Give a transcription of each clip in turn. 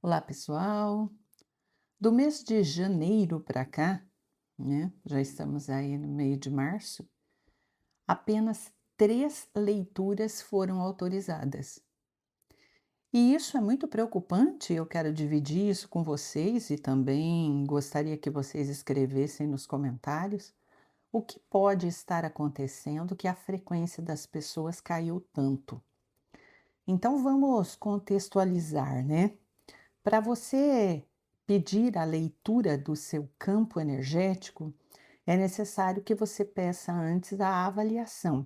Olá, pessoal. Do mês de janeiro para cá, né? Já estamos aí no meio de março, apenas 3 leituras foram autorizadas. E isso é muito preocupante. Eu quero dividir isso com vocês e também gostaria que vocês escrevessem nos comentários o que pode estar acontecendo que a frequência das pessoas caiu tanto. Então vamos contextualizar, né? Para você pedir a leitura do seu campo energético, é necessário que você peça antes a avaliação.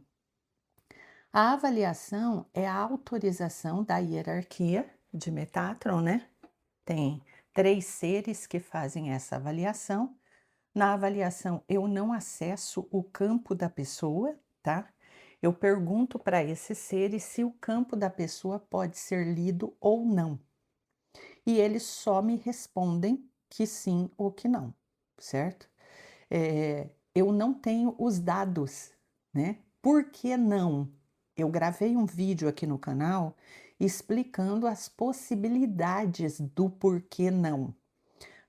A avaliação é a autorização da hierarquia de Metatron, né? Tem 3 seres que fazem essa avaliação. Na avaliação, eu não acesso o campo da pessoa, tá? Eu pergunto para esses seres se o campo da pessoa pode ser lido ou não. E eles só me respondem que sim ou que não, certo? Eu não tenho os dados, né? Por que não? Eu gravei um vídeo aqui no canal explicando as possibilidades do porquê não,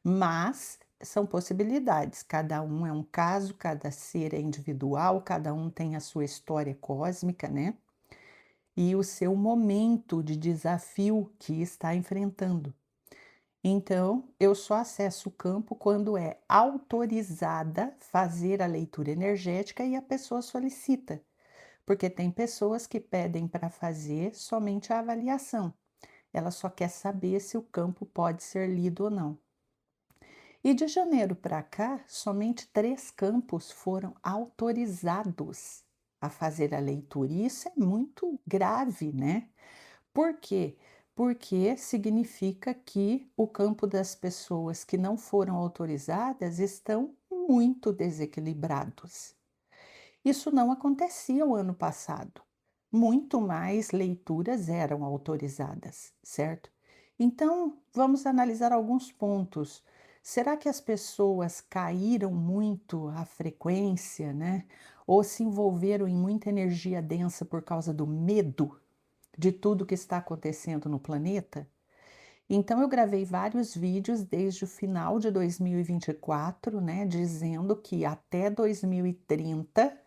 mas são possibilidades, cada um é um caso, cada ser é individual, cada um tem a sua história cósmica, né? E o seu momento de desafio que está enfrentando. Então, eu só acesso o campo quando é autorizada fazer a leitura energética e a pessoa solicita, porque tem pessoas que pedem para fazer somente a avaliação. Ela só quer saber se o campo pode ser lido ou não. E de janeiro para cá, somente 3 campos foram autorizados a fazer a leitura. E isso é muito grave, né? Por quê? Porque significa que o campo das pessoas que não foram autorizadas estão muito desequilibrados. Isso não acontecia o ano passado. Muito mais leituras eram autorizadas, certo? Então, vamos analisar alguns pontos. Será que as pessoas caíram muito a frequência, né? Ou se envolveram em muita energia densa por causa do medo de tudo que está acontecendo no planeta? Então eu gravei vários vídeos desde o final de 2024, né, dizendo que até 2030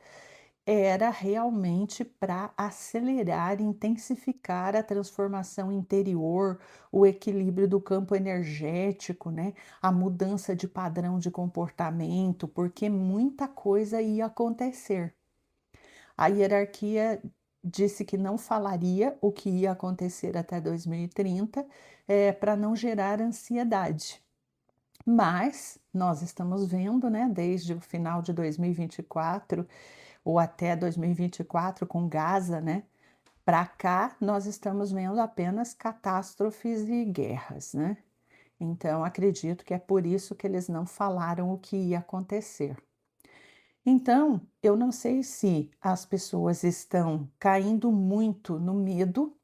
era realmente para acelerar, intensificar a transformação interior, o equilíbrio do campo energético, né, a mudança de padrão de comportamento, porque muita coisa ia acontecer. A hierarquia disse que não falaria o que ia acontecer até 2030, para não gerar ansiedade. Mas nós estamos vendo, né, desde o final de 2024 ou até 2024 com Gaza, né, para cá nós estamos vendo apenas catástrofes e guerras, né. Então acredito que é por isso que eles não falaram o que ia acontecer. Então, eu não sei se as pessoas estão caindo muito no medo,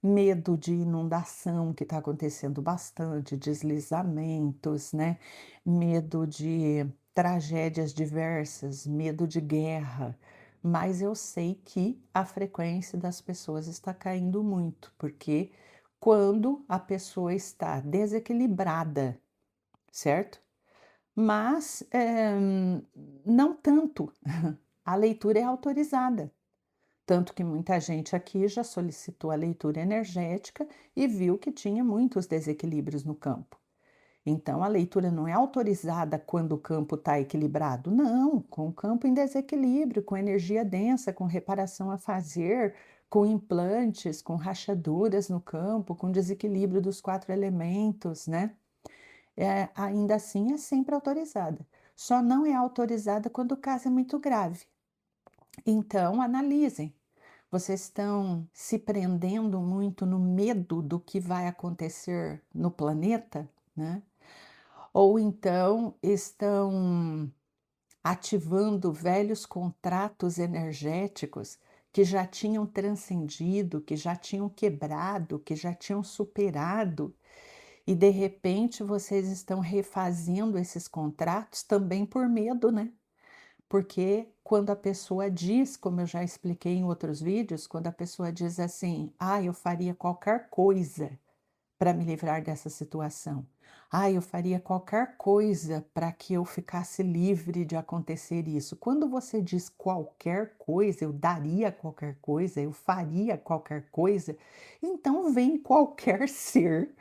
medo de inundação, que está acontecendo bastante, deslizamentos, né? Medo de tragédias diversas, medo de guerra. Mas eu sei que a frequência das pessoas está caindo muito, porque quando a pessoa está desequilibrada, certo? Mas, não tanto. A leitura é autorizada, tanto que muita gente aqui já solicitou a leitura energética e viu que tinha muitos desequilíbrios no campo. Então a leitura não é autorizada quando o campo está equilibrado, não, com o campo em desequilíbrio, com energia densa, com reparação a fazer, com implantes, com rachaduras no campo, com desequilíbrio dos 4 elementos, né? Ainda assim é sempre autorizada. Só não é autorizada quando o caso é muito grave. Então, analisem. Vocês estão se prendendo muito no medo do que vai acontecer no planeta, né? Ou então estão ativando velhos contratos energéticos que já tinham transcendido, que já tinham quebrado, que já tinham superado. E de repente vocês estão refazendo esses contratos também por medo, né? Porque quando a pessoa diz, como eu já expliquei em outros vídeos, quando a pessoa diz assim: "Ah, eu faria qualquer coisa para me livrar dessa situação. Ah, eu faria qualquer coisa para que eu ficasse livre de acontecer isso. Quando você diz qualquer coisa, eu daria qualquer coisa, eu faria qualquer coisa, então vem qualquer ser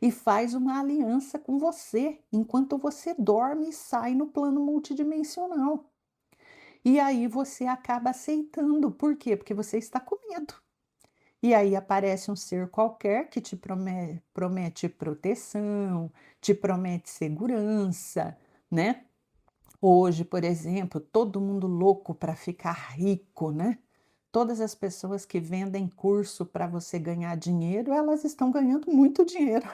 e faz uma aliança com você enquanto você dorme e sai no plano multidimensional. E aí você acaba aceitando. Por quê? Porque você está com medo. E aí aparece um ser qualquer que te promete proteção, te promete segurança, né. Hoje, por exemplo, todo mundo louco para ficar rico, né. Todas as pessoas que vendem curso para você ganhar dinheiro, elas estão ganhando muito dinheiro,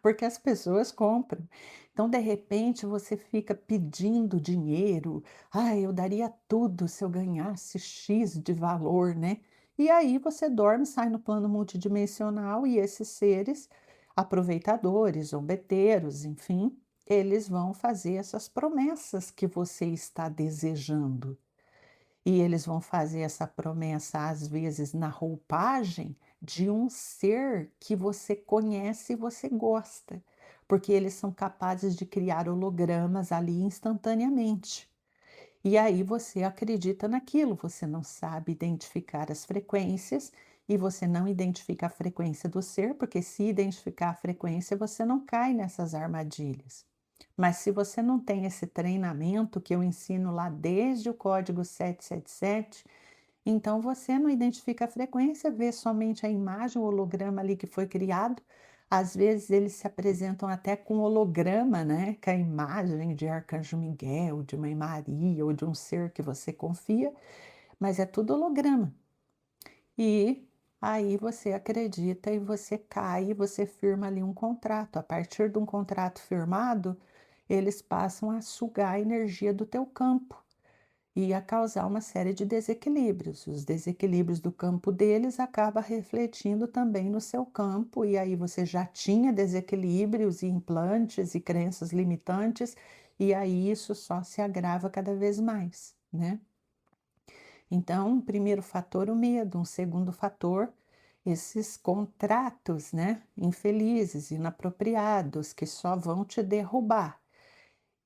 porque as pessoas compram. Então, de repente, você fica pedindo dinheiro: "Ah, eu daria tudo se eu ganhasse X de valor", né. E aí você dorme, sai no plano multidimensional e esses seres, aproveitadores, zombeteiros, enfim, eles vão fazer essas promessas que você está desejando. E eles vão fazer essa promessa, às vezes, na roupagem de um ser que você conhece e você gosta, porque eles são capazes de criar hologramas ali instantaneamente. E aí você acredita naquilo, você não sabe identificar as frequências e você não identifica a frequência do ser, porque se identificar a frequência, você não cai nessas armadilhas. Mas se você não tem esse treinamento que eu ensino lá desde o código 777, então você não identifica a frequência, vê somente a imagem, o holograma ali que foi criado. Às vezes eles se apresentam até com holograma, né? Com a imagem de Arcanjo Miguel, de Mãe Maria ou de um ser que você confia, mas é tudo holograma. E aí você acredita e você cai, e você firma ali um contrato. A partir de um contrato firmado, eles passam a sugar a energia do teu campo e a causar uma série de desequilíbrios. Os desequilíbrios do campo deles acaba refletindo também no seu campo, e aí você já tinha desequilíbrios e implantes e crenças limitantes, e aí isso só se agrava cada vez mais, né? Então, um primeiro fator, o medo, um segundo fator, esses contratos, né, infelizes, inapropriados, que só vão te derrubar.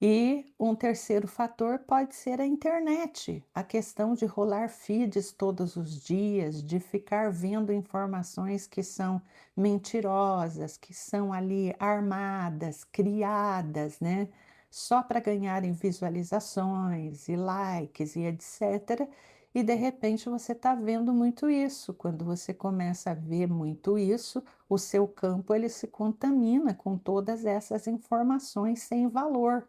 E um terceiro fator pode ser a internet, a questão de rolar feeds todos os dias, de ficar vendo informações que são mentirosas, que são ali armadas, criadas, né? Só para ganharem visualizações e likes e etc. E de repente você está vendo muito isso. Quando você começa a ver muito isso, o seu campo ele se contamina com todas essas informações sem valor.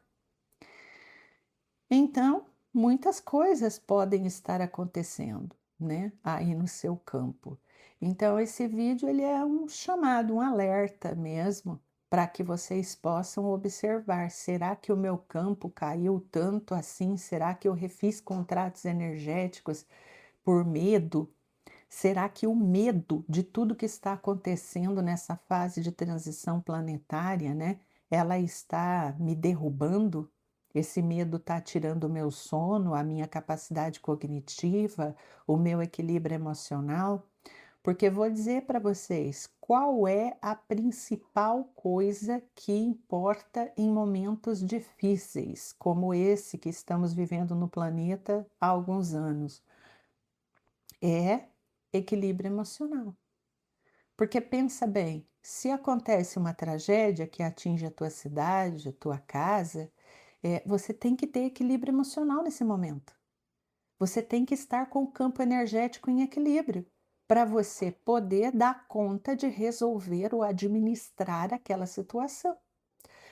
Então, muitas coisas podem estar acontecendo, né, aí no seu campo. Então esse vídeo ele é um chamado, um alerta mesmo, para que vocês possam observar, será que o meu campo caiu tanto assim? Será que eu refiz contratos energéticos por medo? Será que o medo de tudo que está acontecendo nessa fase de transição planetária, né, ela está me derrubando? Esse medo está tirando o meu sono, a minha capacidade cognitiva, o meu equilíbrio emocional? Porque vou dizer para vocês, qual é a principal coisa que importa em momentos difíceis, como esse que estamos vivendo no planeta há alguns anos? É equilíbrio emocional. Porque pensa bem, se acontece uma tragédia que atinge a tua cidade, a tua casa, você tem que ter equilíbrio emocional nesse momento. Você tem que estar com o campo energético em equilíbrio, para você poder dar conta de resolver ou administrar aquela situação.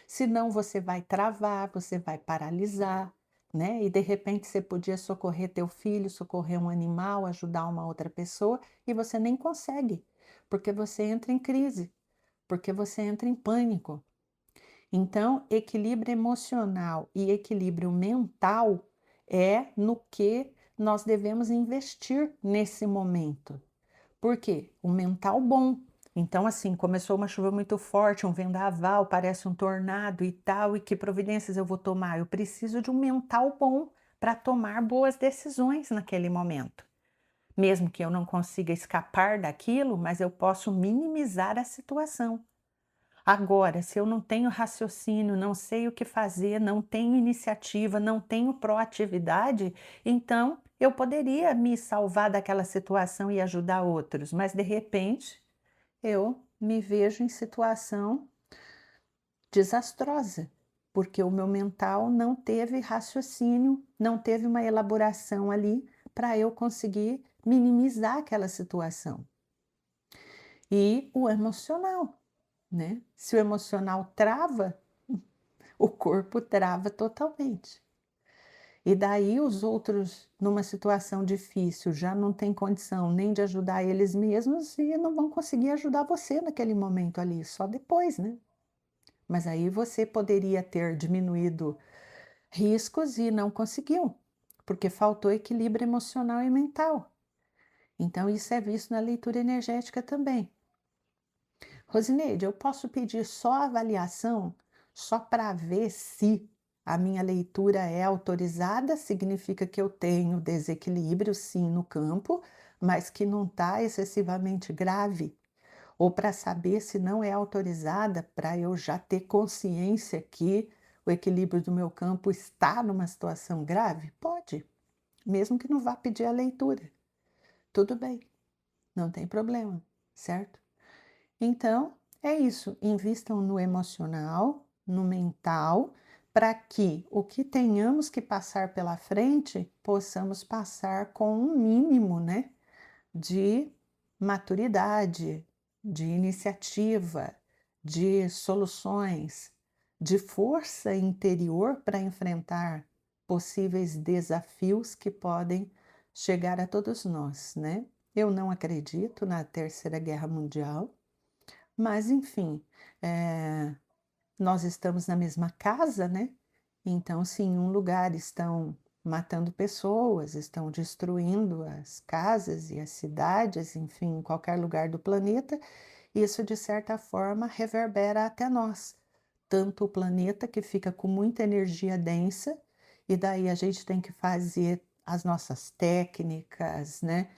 Senão você vai travar, você vai paralisar, né? E de repente você podia socorrer teu filho, socorrer um animal, ajudar uma outra pessoa e você nem consegue, porque você entra em crise, porque você entra em pânico. Então, equilíbrio emocional e equilíbrio mental é no que nós devemos investir nesse momento. Por quê? Um mental bom. Então, assim, começou uma chuva muito forte, um vendaval, parece um tornado e tal, e que providências eu vou tomar? Eu preciso de um mental bom para tomar boas decisões naquele momento. mesmo que eu não consiga escapar daquilo, mas eu posso minimizar a situação. Agora, se eu não tenho raciocínio, não sei o que fazer, não tenho iniciativa, não tenho proatividade, então eu poderia me salvar daquela situação e ajudar outros, mas de repente eu me vejo em situação desastrosa, porque o meu mental não teve raciocínio, não teve uma elaboração ali para eu conseguir minimizar aquela situação. E o emocional, né? Se o emocional trava, o corpo trava totalmente. E daí os outros, numa situação difícil, já não têm condição nem de ajudar eles mesmos e não vão conseguir ajudar você naquele momento ali, só depois, né? Mas aí você poderia ter diminuído riscos e não conseguiu, porque faltou equilíbrio emocional e mental. Então, isso é visto na leitura energética também. Rosineide, eu posso pedir só avaliação, só para ver se a minha leitura é autorizada, significa que eu tenho desequilíbrio, sim, no campo, mas que não está excessivamente grave. Ou para saber se não é autorizada, para eu já ter consciência que o equilíbrio do meu campo está numa situação grave? Pode, mesmo que não vá pedir a leitura. Tudo bem, não tem problema, certo? Então, é isso, invistam no emocional, no mental, para que o que tenhamos que passar pela frente, possamos passar com um mínimo, né, de maturidade, de iniciativa, de soluções, de força interior para enfrentar possíveis desafios que podem chegar a todos nós, né? Eu não acredito na Terceira Guerra Mundial, mas enfim, eh, nós estamos na mesma casa, né? Então, se em um lugar estão matando pessoas, estão destruindo as casas e as cidades, enfim, em qualquer lugar do planeta, isso de certa forma reverbera até nós. Tanto o planeta que fica com muita energia densa, e daí a gente tem que fazer as nossas técnicas, né?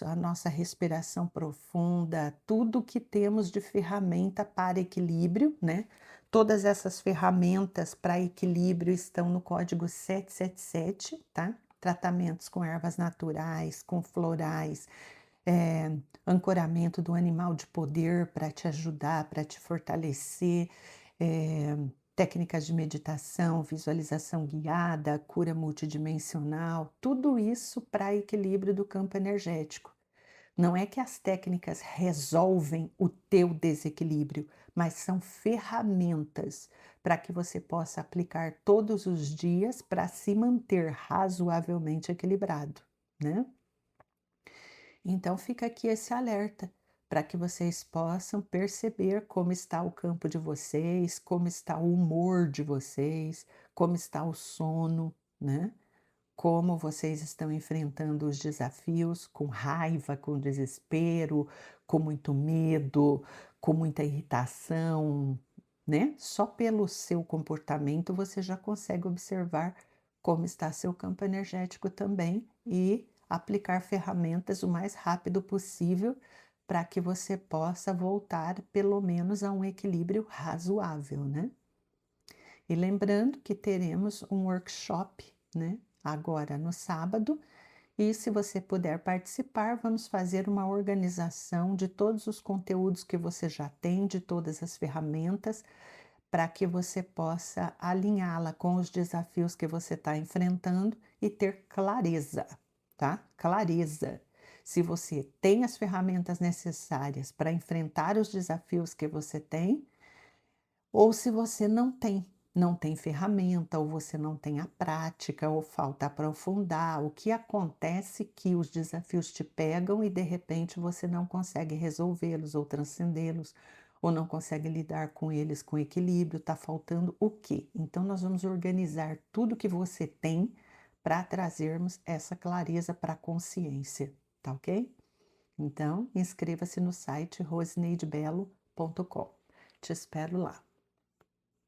A nossa respiração profunda, tudo que temos de ferramenta para equilíbrio, né? Todas essas ferramentas para equilíbrio estão no código 777, tá? Tratamentos com ervas naturais, com florais, ancoramento do animal de poder para te ajudar, para te fortalecer, técnicas de meditação, visualização guiada, cura multidimensional, tudo isso para equilíbrio do campo energético. Não é que as técnicas resolvem o teu desequilíbrio, mas são ferramentas para que você possa aplicar todos os dias para se manter razoavelmente equilibrado, né? Então fica aqui esse alerta para que vocês possam perceber como está o campo de vocês, como está o humor de vocês, como está o sono, né? Como vocês estão enfrentando os desafios com raiva, com desespero, com muito medo, com muita irritação, né? Só pelo seu comportamento você já consegue observar como está seu campo energético também e aplicar ferramentas o mais rápido possível para que você possa voltar pelo menos a um equilíbrio razoável, né? E lembrando que teremos um workshop, né, agora no sábado, e se você puder participar, vamos fazer uma organização de todos os conteúdos que você já tem, de todas as ferramentas, para que você possa alinhá-la com os desafios que você está enfrentando e ter clareza, tá? Clareza. Se você tem as ferramentas necessárias para enfrentar os desafios que você tem, ou se você não tem, não tem ferramenta, ou você não tem a prática, ou falta aprofundar, o que acontece que os desafios te pegam e de repente você não consegue resolvê-los ou transcendê-los, ou não consegue lidar com eles com equilíbrio, está faltando o quê? Então nós vamos organizar tudo que você tem para trazermos essa clareza para a consciência, tá ok? Então, inscreva-se no site rosineidebelo.com. Te espero lá.